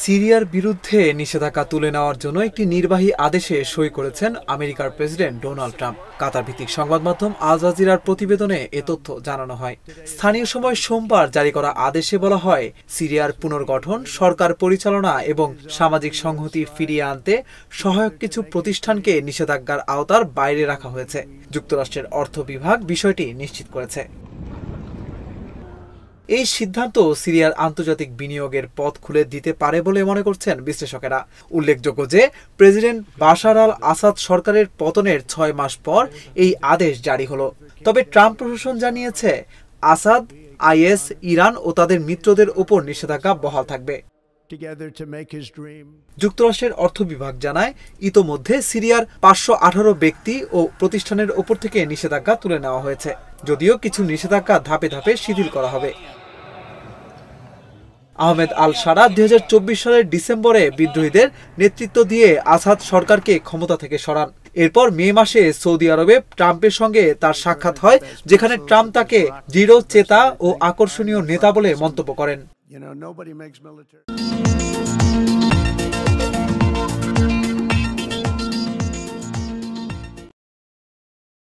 সিরিয়ার বিরুদ্ধে নিষেধাজ্ঞা তুলে নেওয়ার জন্য একটি নির্বাহী আদেশে সই করেছেন আমেরিকার প্রেসিডেন্ট ডোনাল্ড ট্রাম্প। কাতার ভিত্তিক সংবাদ মাধ্যম আল জাজিরার প্রতিবেদনে এ তথ্য জানানো হয়। স্থানীয় সময় সোমবার জারি করা আদেশে বলা হয়, সিরিয়ার পুনর্গঠন, সরকার পরিচালনা এবং সামাজিক সংহতি ফিরিয়ে আনতে সহায়ক কিছু প্রতিষ্ঠানকে নিষেধাজ্ঞার আওতার বাইরে রাখা হয়েছে। যুক্তরাষ্ট্রের অর্থ বিভাগ বিষয়টি নিশ্চিত করেছে। এই সিদ্ধান্ত সিরিয়ার আন্তর্জাতিক বিনিয়োগের পথ খুলে দিতে পারে বলে মনে করছেন বিশ্লেষকেরা। উল্লেখযোগ্য যে প্রেসিডেন্ট বাশার আল আসাদ সরকারের পতনের ৬ মাস পর এই আদেশ জারি হলো। তবে ট্রাম্প প্রশাসন জানিয়েছে, আসাদ, আইএস, ইরান ও তাদের মিত্রদের উপর নিষেধাজ্ঞা বহাল থাকবে। যুক্তরাষ্ট্রের অর্থ বিভাগ জানায়, ইতোমধ্যে সিরিয়ার ৫১৮ ব্যক্তি ও প্রতিষ্ঠানের ওপর থেকে নিষেধাজ্ঞা তুলে নেওয়া হয়েছে, যদিও কিছু নিষেধাজ্ঞা ধাপে ধাপে শিথিল করা হবে। আহমেদ আল শারা ২০২৪ সালের ডিসেম্বরে বিদ্রোহীদের নেতৃত্ব দিয়ে আসাদ সরকারকে ক্ষমতা থেকে সরান। এরপর মে মাসে সৌদি আরবে ট্রাম্পের সঙ্গে তার সাক্ষাৎ হয়, যেখানে ট্রাম্প তাকে দৃঢ় চেতা ও আকর্ষণীয় নেতা বলে মন্তব্য করেন।